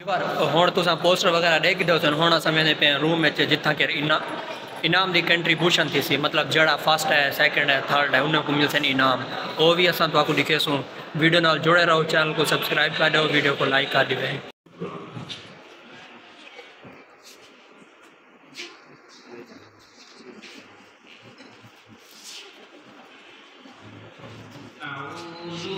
हुण तुसां पोस्टर वगैरह देख दो हुण असां वेंदे पे रूम में जिथा के इनाम की कंट्रीब्यूशन थी सी मतलब जड़ा फर्स्ट है सेकंड है थर्ड है उनको मिलते इनाम वो भी असां तो दिखेसूँ। वीडियो नाल जुड़े रहो, चैनल को सब्सक्राइब कर दो, वीडियो को लाइक कर दिवे।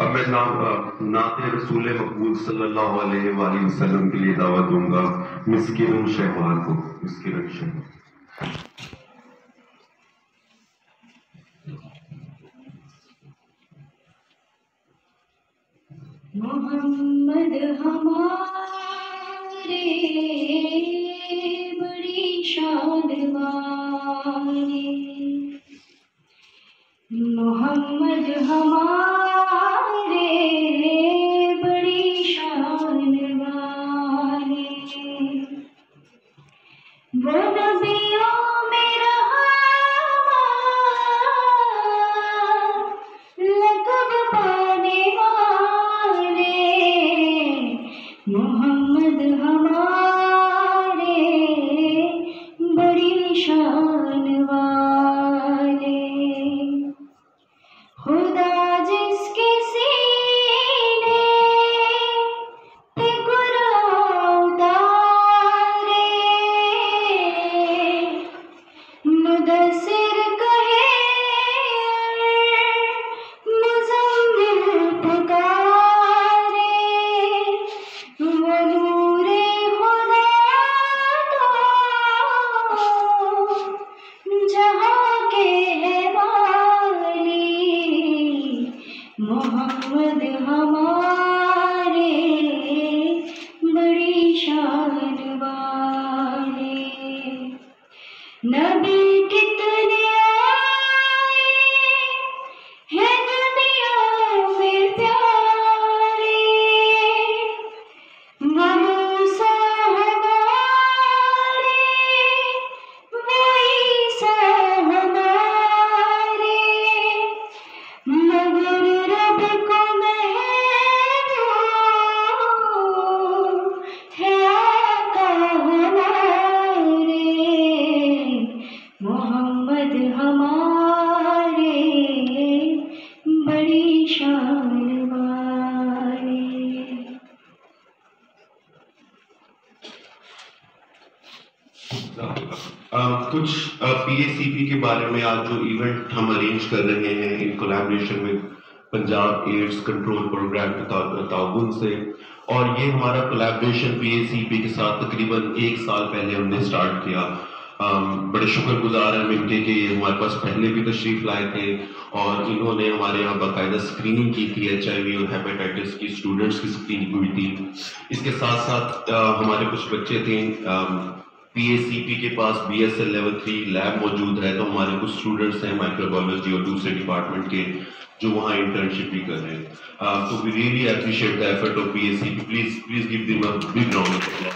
अब मैं नाते रसूल मकबूल सल्लल्लाहु अलैहि वसल्लम के लिए दावत दूंगा मिस्किन शहवाल को। मोहम्मद हमारे बड़ी शान वाले, मोहम्मद हमारे बड़ी शान वाले, वो नबियों में लक़ब पाने वाले, मोहम्मद हमारे बड़ी शान वाले, खुदा जिसके सीने पे कुरान उतारे, मुदस्सिर कहे मुज़म्मिल पुकारे, वो नूरे खुदा तो जहाँ के है वाली, मोहम्मद हमारे बड़ी शान वाले, नबी कितने आए हैं दुनिया में प्यारे, वो मूसा हमारे, वो ईसा हमारे, मगर रब को महबूब है आका हमारे, मोहम्मद हमारे बड़ी शान वाले। कुछ PACP के बारे में आज जो इवेंट हम अरेंज कर रहे हैं in collaboration with Punjab AIDS control programme के ताउन से, और ये हमारा कोलैबोरेशन PACP के साथ तकरीबन 1 साल पहले हमने स्टार्ट किया। बड़े शुक्रगुजार हैं इनके कि हमारे पास पहले भी तशरीफ लाए थे और इन्होंने हमारे यहाँ बाकायदा स्क्रीनिंग की थी, HIV और हेपेटाइटिस की स्टूडेंट्स की स्क्रीनिंग हुई थी। इसके साथ साथ हमारे कुछ बच्चे थे PACP के पास BSL लेवल 3 लैब मौजूद है, तो हमारे कुछ स्टूडेंट्स हैं माइक्रोबायोलॉजी और दूसरे डिपार्टमेंट के जो वहाँ इंटर्नशिप भी कर रहे हैं. So we really appreciate the effort of PACP. Please give them a big round of applause.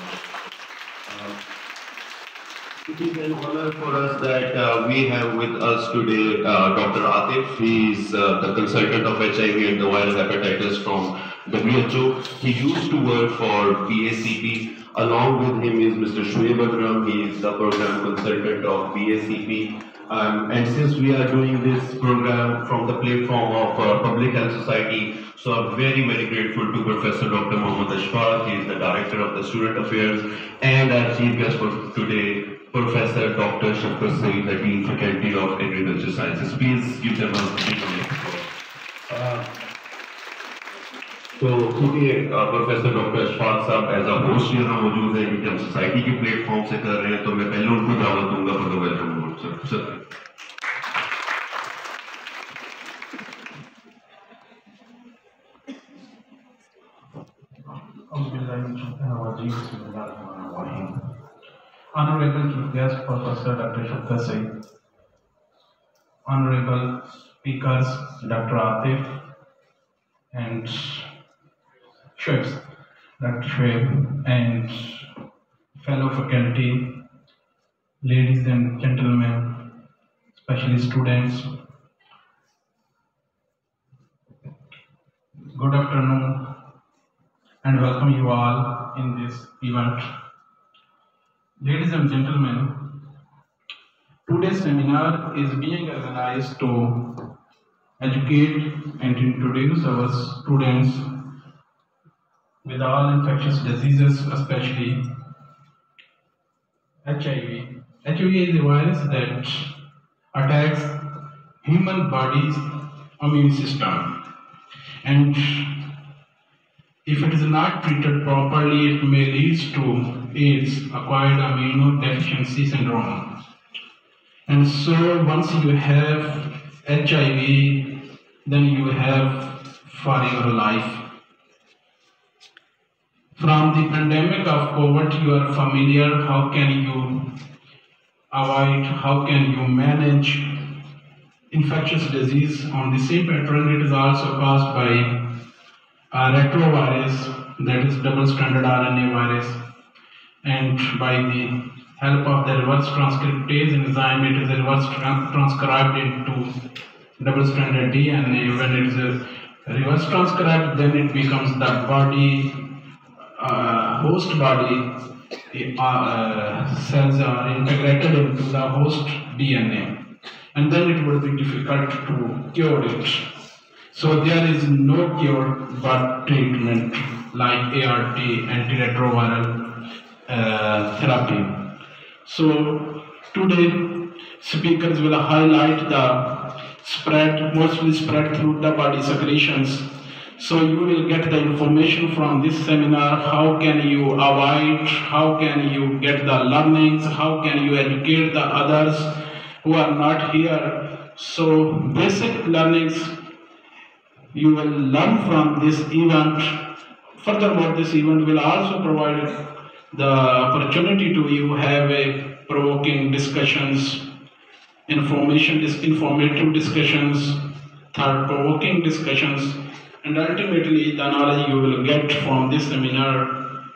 It is an honor for us that we have with us today Dr. Atif. He is the consultant of HIV and the viral hepatitis from WHO. He used to work for PACP. Along with him is Mr. Shoaib Akram. He is the program consultant of PACP. And since we are doing this program from the platform of Public Health Society, so I'm very, very grateful to Professor Dr. Mohammad Ashfaq. He is the Director of the Student Affairs, and our chief guest for today, Professor Dr. Shafqat Saeed, the Dean Faculty of Agriculture Sciences. Please give them a big round. तो क्योंकि professor doctor Ashfaq साहब as a host यहाँ मौजूद है, क्योंकि हम society के platform से कर रहे हैं, तो मैं पहले उनको दावत दूंगा for the welcome. Sir Honorable Chief Guest Professor Dr. Shafqat Saeed, Honorable Speakers Dr. Atif and Dr. Shoaib, and fellow faculty, ladies and gentlemen, especially students, good afternoon and welcome you all in this event. Ladies and gentlemen, today's seminar is being organized to educate and introduce our students with all infectious diseases, especially HIV. HIV is a virus that attacks human body's immune system, and if it is not treated properly, it may lead to AIDS, acquired immunodeficiency syndrome. And so once you have HIV, then you have for your life. From the pandemic of COVID, you are familiar. How can you avoid, how can you manage infectious disease? On the same pattern, it is also caused by retrovirus, that is double-stranded RNA virus, and by the help of the reverse transcriptase enzyme, it is reverse transcribed into double-stranded DNA. When it is reverse transcribed, then it becomes the body, host body cells are integrated into the host DNA, and then it will be difficult to cure it. So there is no cure but treatment like ART, antiretroviral therapy. So today speakers will highlight the spread, mostly spread through the body secretions. So you will get the information from this seminar, how can you avoid, how can you get the learnings, how can you educate the others who are not here. So basic learnings you will learn from this event. Furthermore, this event will also provide the opportunity to you have a provoking discussions, informative discussions, thought-provoking discussions, and ultimately the knowledge you will get from this seminar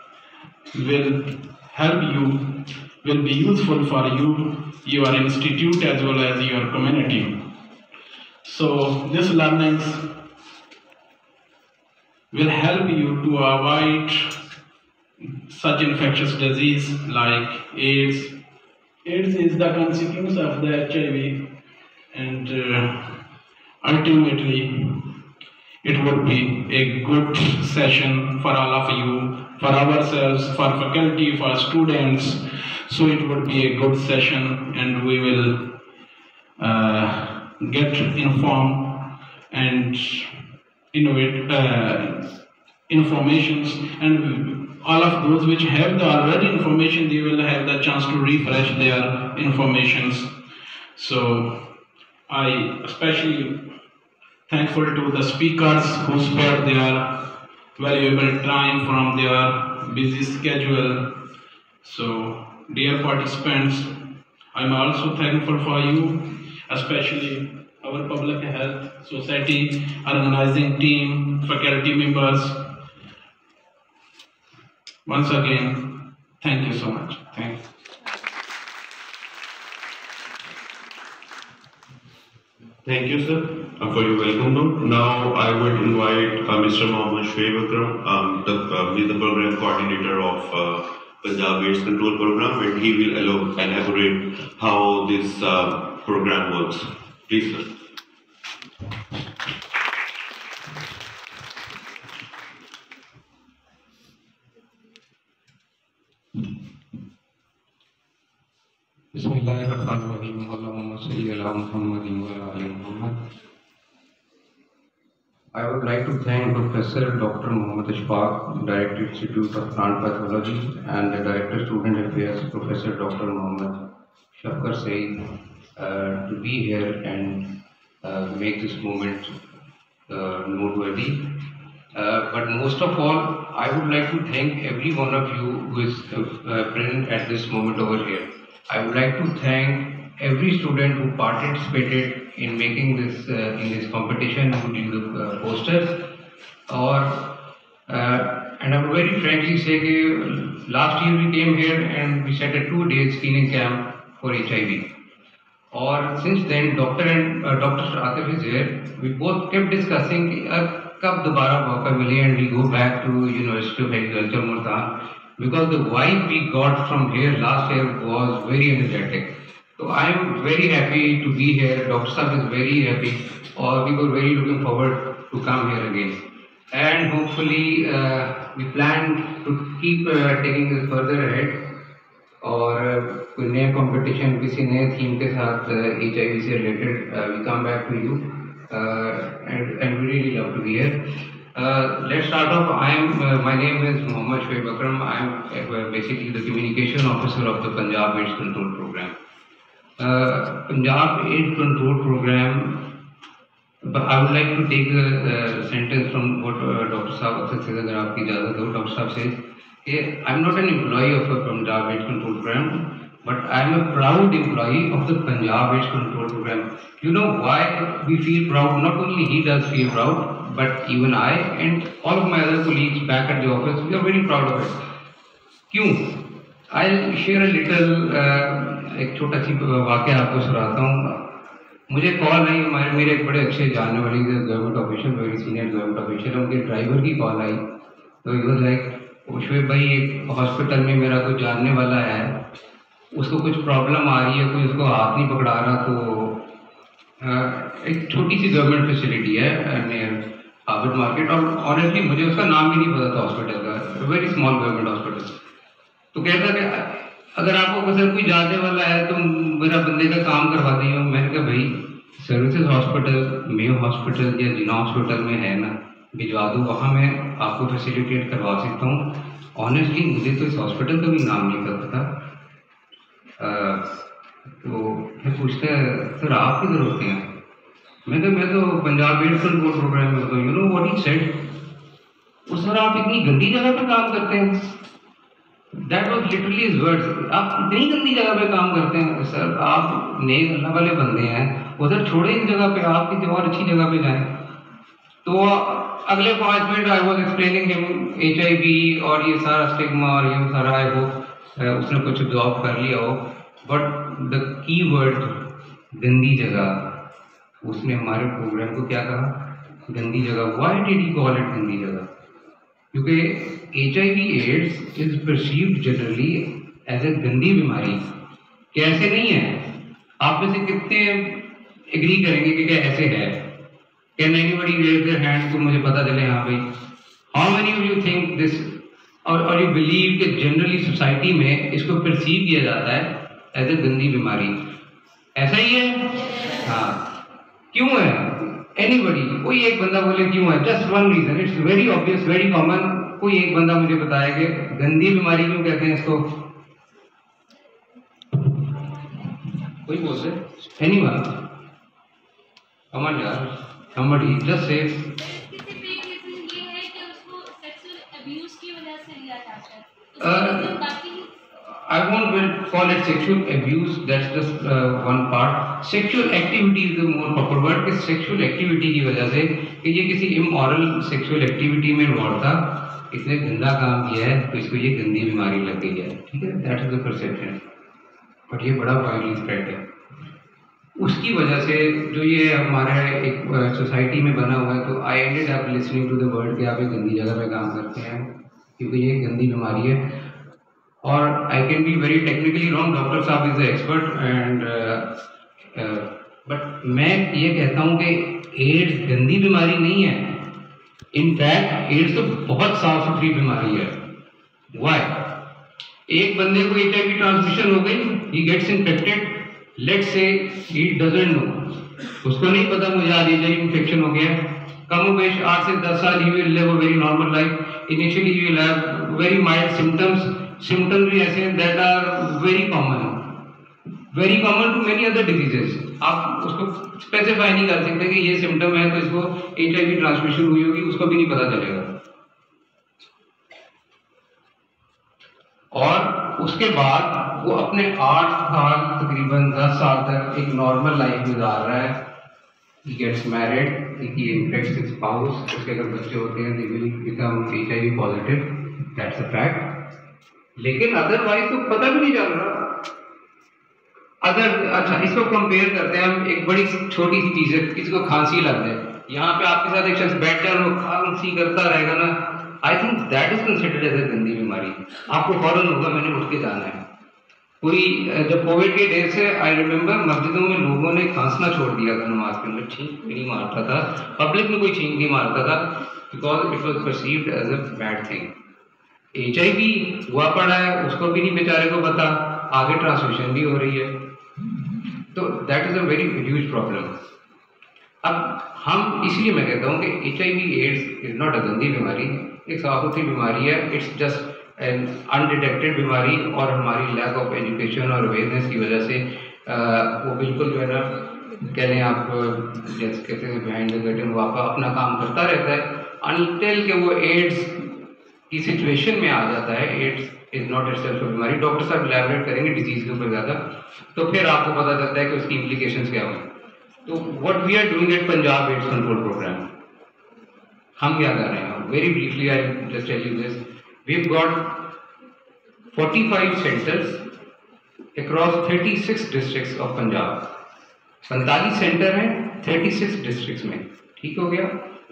will help you, will be useful for you, your institute as well as your community. So these learnings will help you to avoid such infectious disease like AIDS. AIDS is the consequence of the HIV, and ultimately it would be a good session for all of you, for ourselves, for faculty, for students. So it would be a good session, and we will get informed and innovate informations, and all of those which have the already information, they will have the chance to refresh their informations. So I especially thankful to the speakers who spared their valuable time from their busy schedule. So dear participants, I'm also thankful for you, especially our public health society, organizing team, faculty members. Once again, thank you so much. Thank you. Thank you, sir, for your welcome note. Now, I would invite Mr. Mohammed Shoaib Akram, the program coordinator of Punjab AIDS Control Program, and he will elaborate how this program works. Please, sir. Bismillahirrahmanirrahim. Allahumma salli ala Muhammadin wa ala ali Muhammad. I would like to thank Professor Dr. Muhammad Ishfaq, Director Institute of Plant Pathology, and the Director Student Affairs, Professor Dr. Muhammad Shafqar Saeed, to be here and make this moment noteworthy. But most of all, I would like to thank every one of you who is present at this moment over here. I would like to thank every student who participated in making this in this competition, who did the posters, and I would very frankly say that last year we came here and we set a 2-day screening camp for HIV. Or since then, Dr. Atif is here. We both kept discussing कब दोबारा मौका मिले and we go back to University of Agriculture Multan, because the vibe we got from here last year was very energetic. So I am very happy to be here. Dr. Saab is very happy, or we were very looking forward to come here again. And hopefully we plan to keep taking this further ahead. और कोई नया competition किसी नए theme के साथ HIV से related we come back to you and we really love to be here. Let's start off. My name is Mohammed Shoaib Akram. I am basically the communication officer of the Punjab AIDS Control Program. Punjab AIDS Control Program. But I would like to take a sentence from what Dr. Saab said. अगर आपकी इजाज़त हो, Dr. Saab says, I am not an employee of the Punjab AIDS Control Program, but I am a proud employee of the Punjab AIDS Control Program. You know why we feel proud? Not only he does feel proud, but even I and all of my other colleagues back at the office, we are very proud of it. क्यों? I'll share a little एक छोटा सी वाक़या आपको सुनाता हूँ. मुझे call आई, मेरे एक बड़े अच्छे जानने वाले government official, very senior government official, उनके ड्राइवर की कॉल आई. तो ही वाज लाइक, शोएब भाई एक हॉस्पिटल में मेरा कोई जानने वाला है, उसको कुछ प्रॉब्लम आ रही है, कोई उसको हाथ नहीं पकड़ा रहा. तो एक छोटी सी गवर्नमेंट फैसिलिटी है नियर हार्वर्ड मार्केट, और ऑनेस्टली मुझे उसका नाम भी नहीं पता था हॉस्पिटल का, वेरी स्मॉल गवर्नमेंट हॉस्पिटल. तो कहता कि अगर आपको सर कोई जानने वाला है तो मेरा बंदे का काम करवा दीजिए. मैंने कहा भाई सर्विसेज हॉस्पिटल, मेयो हॉस्पिटल या जिना हॉस्पिटल में है ना, भिजवा दो, वहाँ मैं आपको फैसिलिटेट करवा सकता हूँ. ऑनेस्टली मुझे तो इस हॉस्पिटल का भी नाम नहीं पता था. तो फिर पूछते हैं सर आप किधर होते हैं? मैं तो पंजाब AIDS कंट्रोल प्रोग्राम में होता हूँ. You know what he said, वो सर आप इतनी गंदी जगह पे काम करते हैं. That was literally his words. आप इतनी गंदी जगह पे काम करते हैं सर, आप नेक अल्लाह वाले बंदे हैं, उधर छोड़े इस जगह पे, आप किसी और अच्छी जगह पे जाएं. तो अगले 5 minute I was explaining him HIV और ये सारा स्टिग्मा और ये सारा है, वो उसने कुछ जॉब कर लिया हो, बट द की वर्ड गंदी जगह, उसने हमारे प्रोग्राम को क्या कहा? गंदी जगह. Why did he call it गंदी जगह? क्योंकि HIV AIDS is perceived generally as a गंदी बीमारी. कैसे नहीं है? आप में से कितने एग्री करेंगे कि क्या ऐसे है? Can anybody raise their hand तो मुझे पता चले. हाँ भाई, how many of you think this और यू बिलीव कि जनरली सोसाइटी में इसको परसीव किया जाता है एज ए गंदी बीमारी? ऐसा ही है. हाँ, क्यों है? एनीबडी, कोई एक बंदा बोले क्यों है? Just one reason, it's very obvious, very common. कोई एक बंदा मुझे बताया कि गंदी बीमारी क्यों कहते हैं इसको? कोई बोल रहे? एनीवन? कम ऑन यार, somebody just say. I won't call it sexual abuse, that's just one part. Sexual activity is the more proper word. कि sexual activity की वजह से कि ये किसी immoral sexual activity में इन्वॉल्व था, इसने गंदा काम किया है तो इसको ये गंदी बीमारी लग गई है, ठीक है, that is the perception. But ये बड़ा वायरल स्प्रेड है. उसकी वजह से जो ये हमारा एक सोसाइटी में बना हुआ है, तो I ended up listening to the word कि आप एक गंदी जगह पे काम करते हैं क्योंकि ये गंदी बीमारी है. और I can be very technically wrong, doctor साहब is the expert and but मैं ये कहता हूँ कि एड्स गंदी बीमारी नहीं है. इनफैक्ट एड्स तो बहुत साफ सुथरी बीमारी है. वाई? एक बंदे को HIV ट्रांसमिशन हो गई, he gets infected, let's say he doesn't know, उसको नहीं पता मुझे आज HIV इन्फेक्शन हो गया. कमोबेश 8 से 10 साल he will live a very normal life. Initially he will have very mild symptoms भी ऐसे हैं that are very common to many other diseases. आप उसको स्पेसिफाई नहीं कर सकते कि ये सिम्टम है तो इसको HIV ट्रांसमिशन हुई होगी, उसको भी नहीं पता चलेगा. और उसके बाद वो अपने 8 साल तकरीबन 10 साल तक एक नॉर्मल लाइफ गुजार रहा है. He gets married, he infects his spouse, उसके अगर बच्चे होते हैं they will become HIV positive, that's a fact. लेकिन अदरवाइज तो पता भी नहीं चल रहा. अच्छा, इसको कंपेयर करते हैं हम. एक बड़ी छोटी सी चीज है, किसी को खांसी लग जाए, यहाँ पे आपके साथ एक शख्स बैठ जाए और खांसी करता रहेगा ना, I think that is considered as a गंदी बीमारी. आपको फौरन होगा मैंने उठ के जाना है. कोई जब कोविड के डेज से आई रिमेम्बर मस्जिदों में लोगों ने खांसना छोड़ दिया था नमाज के अंदर. छींक भी नहीं मारता था, पब्लिक में कोई छींक नहीं मारता था, because it was perceived as a bad thing. HIV हुआ पड़ा है, उसको भी नहीं बेचारे को पता, आगे ट्रांसमिशन भी हो रही है. तो that is a very huge problem. अब हम इसलिए मैं कहता हूँ कि HIV AIDS is not a गंदी बीमारी, एक साफ सुथरी बीमारी है. इट्स जस्ट एन अनडिटेक्टेड बीमारी, और हमारी लैक ऑफ एजुकेशन और अवेयरनेस की वजह से वो बिल्कुल जो है ना, कह लें आप जैसे कहते हैं बिहाइंड द कर्टन, वो अपना काम करता रहता है अनटिल के वो एड्स की सिचुएशन में आ जाता है. AIDS is not itself a बीमारी. डॉक्टर साहब इलैबोरेट करेंगे डिजीज के ऊपर ज़्यादा, तो फिर आपको पता चलता है कि उसकी इम्प्लीकेशंस क्या हुए. तो what we are doing at Punjab AIDS control programme, हम क्या कर रहे हैं? Very briefly I just tell you this. We've got 45 centers across 36 districts of Punjab. 45 centre हैं 36 डिस्ट्रिक्ट्स में. ठीक हो गया?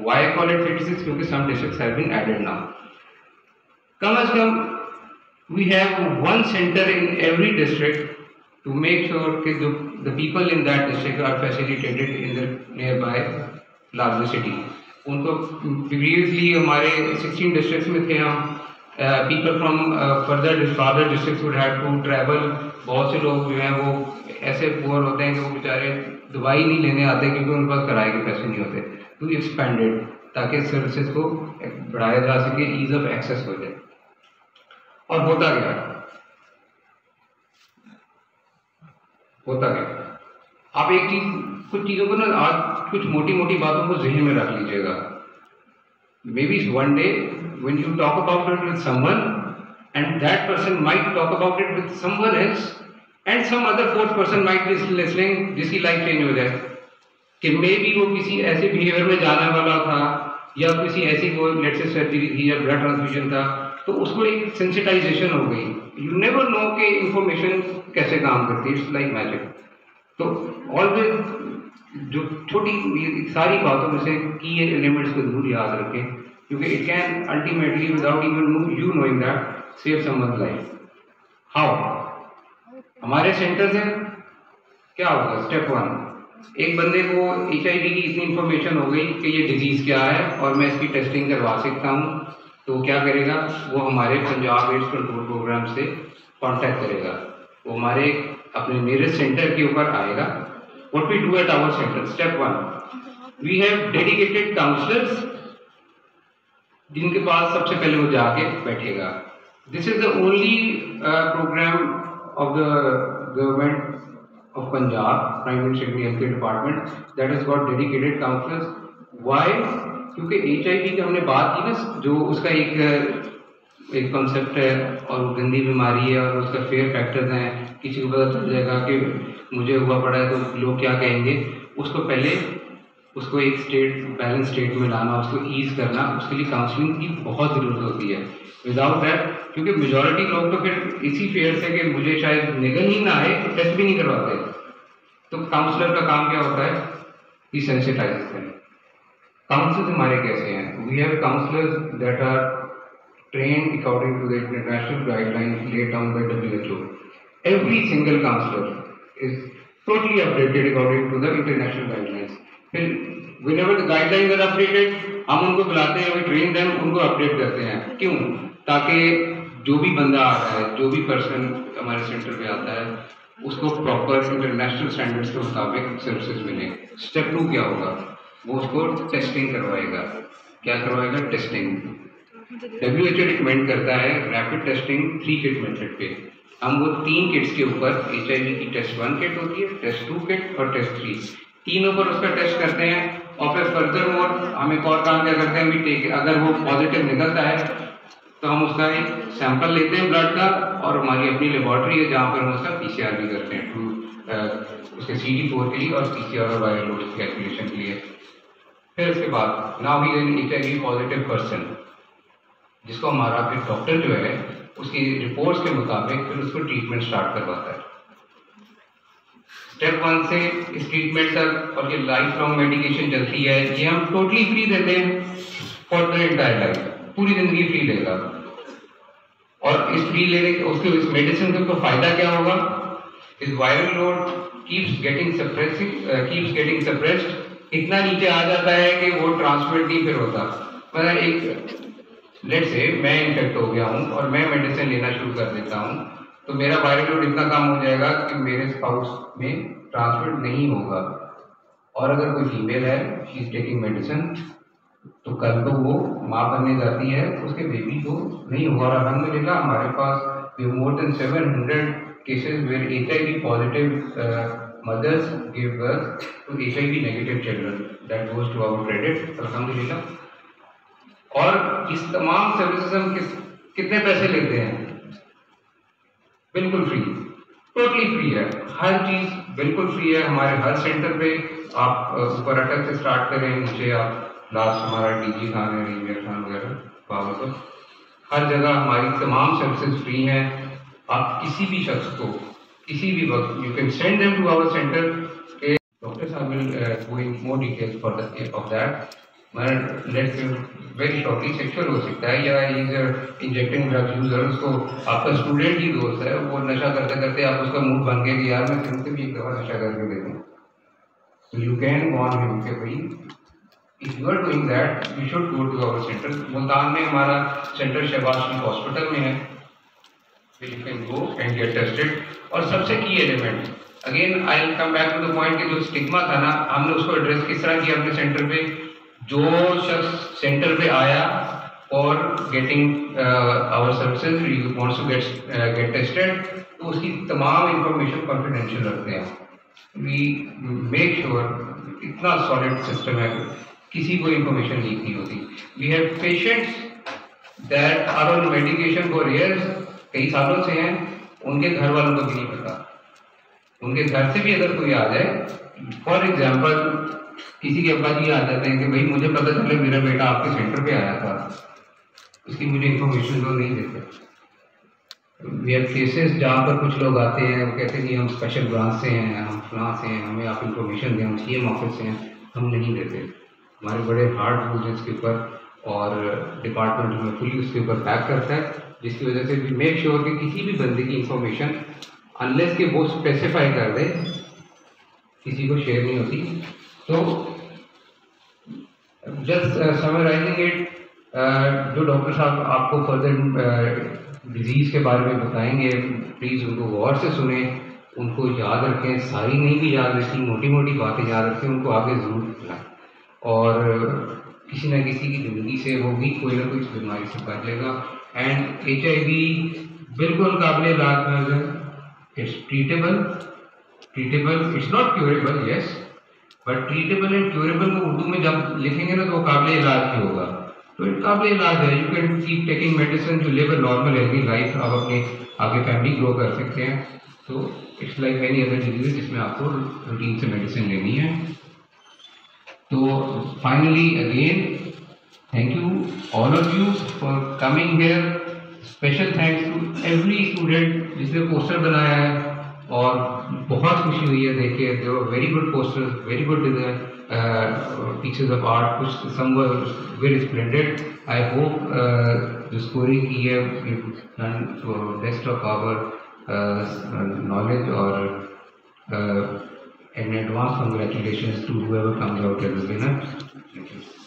Why I call it 36? क्योंकि some districts have been added now. कम से कम we have one center in every district to make sure कि the people in that district are facilitated in the nearby larger city. उनको previously हमारे 16 districts में थे हम. People from farther districts would have to travel. बहुत से लोग जो हैं वो ऐसे पुअर होते हैं कि वो बेचारे दवाई नहीं लेने आते क्योंकि उनके पास किराए के पैसे नहीं होते. तो एक्सपेंडेड ताकि सर्विसेज को बढ़ाया जा सके, ईज ऑफ एक्सेस हो जाए. और होता क्या, आप एक चीज, कुछ चीज़ों को ना, आज कुछ मोटी मोटी बातों को जहन में रख लीजिएगा. Maybe one day when you talk about it with someone and that person might talk about it with someone else and some other fourth person might be listening, जिसकी लाइफ चेंज हो जाए कि मे बी वो किसी ऐसे behaviour में जाने वाला था या किसी ऐसी वो लेट्स से सर्जरी थी या ब्लड ट्रांसफ्यूजन था, तो उसको एक सेंसिटाइजेशन हो गई. यू नेवर नो कि इंफॉर्मेशन कैसे काम करती है. It's like magic. तो ऑलवेज जो छोटी सारी बातों में से की एलिमेंट्स को जरूर याद रखें, क्योंकि it can ultimately without even you knowing that save someone's life. How? हमारे सेंटर से क्या होगा? स्टेप 1, एक बंदे को HIV की इतनी इन्फॉर्मेशन हो गई कि ये डिजीज़ क्या है और मैं इसकी टेस्टिंग करवा सकता हूँ, तो क्या करेगा वो? हमारे पंजाब एड्स कंट्रोल प्रोग्राम से कांटेक्ट करेगा. वो हमारे अपने नियरेस्ट सेंटर के ऊपर आएगा. What we do at our center? Step 1, we have dedicated counselors जिनके पास सबसे पहले वो जाके बैठेगा. This is the only program of the government of Punjab, Prime Minister Healthcare Department, that has got dedicated counselors. Why? क्योंकि HIV की हमने बात की ना, जो उसका एक एक कॉन्सेप्ट है और वो गंदी बीमारी है और उसका फेयर फैक्टर्स हैं, किसी को पता चल जाएगा कि मुझे हुआ पड़ा है तो लोग क्या कहेंगे, उसको पहले उसको एक बैलेंस स्टेट में लाना, उसको ईज करना, उसके लिए काउंसलिंग की बहुत ज़रूरत होती है। विदाउट दैट, क्योंकि मेजॉरिटी लोग तो फिर इसी फेयर से कि मुझे शायद निगल ही ना आए तो टेस्ट भी नहीं करवाते। तो काउंसलर का काम क्या होता है कि सेंसिटाइज करें। काउंसलर्स हमारे कैसे हैं? We have counsellors that are trained according to the international guidelines laid down by WHO। Every single counsellor is totally updated according to the international guidelines. फिर whenever the guidelines are updated, हम उनको बुलाते हैं, we train them, उनको update करते हैं। क्यों? ताकि जो भी बंदा आ रहा है, जो भी पर्सन हमारे सेंटर पे आता है, उसको प्रॉपर इंटरनेशनल स्टैंडर्ड्स के मुताबिक सर्विसेज मिले। स्टेप 2 क्या होगा? वो उसको टेस्टिंग करवाएगा। क्या करवाएगा? टेस्टिंग। WHO रिकमेंड करता है रैपिड टेस्टिंग 3 किट मेथड पे। हम वो 3 किट्स के ऊपर HIV की टेस्ट 1 किट होती है, टेस्ट 2 किट और टेस्ट 3, तीनों पर उसका टेस्ट करते हैं। और फिर फर्दर मोर हम एक और काम क्या करते हैं, भी अगर वो पॉजिटिव निकलता है तो हम उसका एक सैंपल लेते हैं ब्लड का, और हमारी अपनी लेबॉर्ट्री है जहाँ पर हम उसका PCR भी करते हैं उसके CD4 के लिए और PCR और वायरल लोड की कैलकुलेशन के लिए। फिर उसके बाद now he an HIV positive person, जिसको हमारा फिर डॉक्टर जो है उसकी रिपोर्ट्स के मुताबिक फिर उसको ट्रीटमेंट स्टार्ट करवाता है। स्टेप 1 से इस ट्रीटमेंट तक, और ये लाइफ लॉन्ग मेडिकेशन चलती है, ये हम टोटली फ्री देते हैं फॉर द एंटायर लाइफ, पूरी जिंदगी फ्री लेगा। और इस फ्री लेने के उसके इस मेडिसिन का तो फायदा क्या होगा? इस viral load keeps getting suppressed, इतना नीचे आ जाता है कि वो ट्रांसमिट नहीं फिर होता। मतलब एक लेट्स से मैं इन्फेक्ट हो गया हूँ और मैं मेडिसिन लेना शुरू कर देता हूँ, तो मेरा वायरल लोड इतना कम हो जाएगा कि मेरे स्पाउस में ट्रांसमिट नहीं होगा। और अगर कोई फीमेल है, शी इज टेकिंग मेडिसिन, तो कल को वो माँ बनने जाती है, उसके बेबी को नहीं होगा। और अल्हम्दुलिल्लाह हमारे पास more than 700 cases where HIV positive mothers give birth to HIV negative children. That goes to our credit, अल्हम्दुलिल्लाह। और इस तमाम सर्विसेज हम कितने पैसे लेते हैं? बिल्कुल फ्री, टोटली फ्री है, हर चीज़ बिल्कुल फ्री है हमारे हर सेंटर पे। आप ऊपर अटक से स्टार्ट करें, नीचे आप लास्ट हमारा DG खान है, रीमियर खान वगैरह, पावर, हर जगह हमारी तमाम सर्विसेज फ्री हैं। आप किसी भी शख्स को किसी भी वक्त you can send them to our centre. Doctor साहब will go in more details for that. Let's very shortly, sexual हो सकता है या इज इंजेक्टिंग ड्रग्स यूजर, उसको आपका स्टूडेंट ही दोस्त है, वो नशा करते करते आप उसका मूड बन गया कि यार मैं तुमसे भी एक दफ़ा नशा करके दे दूँ, तो यू कैन वॉर्न हिम कि भाई if you are doing that you should go to our centre. Multan में हमारा सेंटर शहबाज शरीफ हॉस्पिटल में है, you can go and get tested। और सबसे key element, again I will come back to the point कि जो स्टिग्मा था ना, हमने उसको एड्रेस किस तरह किया अपने सेंटर पे। जो शख्स सेंटर पे आया और getting our services wants to get tested, तो उसकी तमाम इंफॉर्मेशन कॉन्फिडेंशियल रखते हैं। वी मेक श्योर इतना सॉलिड सिस्टम है, किसी को इंफॉर्मेशन लीक नहीं होती। We have patients that are on medication for years, कई सालों से हैं, उनके घर वालों को भी नहीं पता। उनके घर से भी अगर कोई आ जाए, फॉर एग्जाम्पल किसी के अब्बा जी आ जाते हैं कि भाई मुझे पता चले मेरा बेटा आपके सेंटर पे आया था, उसकी मुझे इंफॉर्मेशन तो नहीं देते। वी हैव केसेस जहाँ पर कुछ लोग आते हैं, वो कहते हैं कि हम स्पेशल ब्रांच से हैं, हम फलां से हैं, हमें आप इंफॉर्मेशन दें, हम CM ऑफिस से हैं, हम नहीं देते। हमारे बड़े हार्ड रूल्स हैं इसके ऊपर, और डिपार्टमेंट हमें फुली उसके ऊपर बैक करता है, जिसकी वजह से वी मेक श्योर कि किसी भी बंदे की इंफॉर्मेशन अनलेस के वो स्पेसिफाई कर दे, किसी को शेयर नहीं होती। तो जस्ट समराइजिंग इट, जो डॉक्टर साहब आपको फर्दर डिजीज़ के बारे में बताएंगे, प्लीज़ उनको गौर से सुने, उनको याद रखें, सारी नहीं भी याद रखें, मोटी मोटी बातें याद रखें, उनको आगे ज़रूर फैलाएं। और किसी न किसी की ज़िंदगी से वो भी कोई ना कोई बीमारी से बच लेगा। एंड HIV बिल्कुल काबिल इलाज है, it's treatable, it's not curable, yes, but treatable and curable को उर्दू में जब लिखेंगे ना तो वो काबिल इलाज ही होगा। तो काबिल इलाज है। You can keep taking medicine to live a normal healthy life, आप अपने आगे फैमिली ग्रो कर सकते हैं। तो it's like any other disease जिसमें आपको रूटीन से मेडिसिन लेनी है। तो finally again thank you all of you for coming here. Special thanks to every student जिसने पोस्टर बनाया है, और बहुत खुशी हुई है देख के। They were very good posters, very good pieces of art, which some were very splendid. I hope the scoring here we've done to our best of our knowledge, or an advance congratulations to whoever comes out as a winner. Thank you.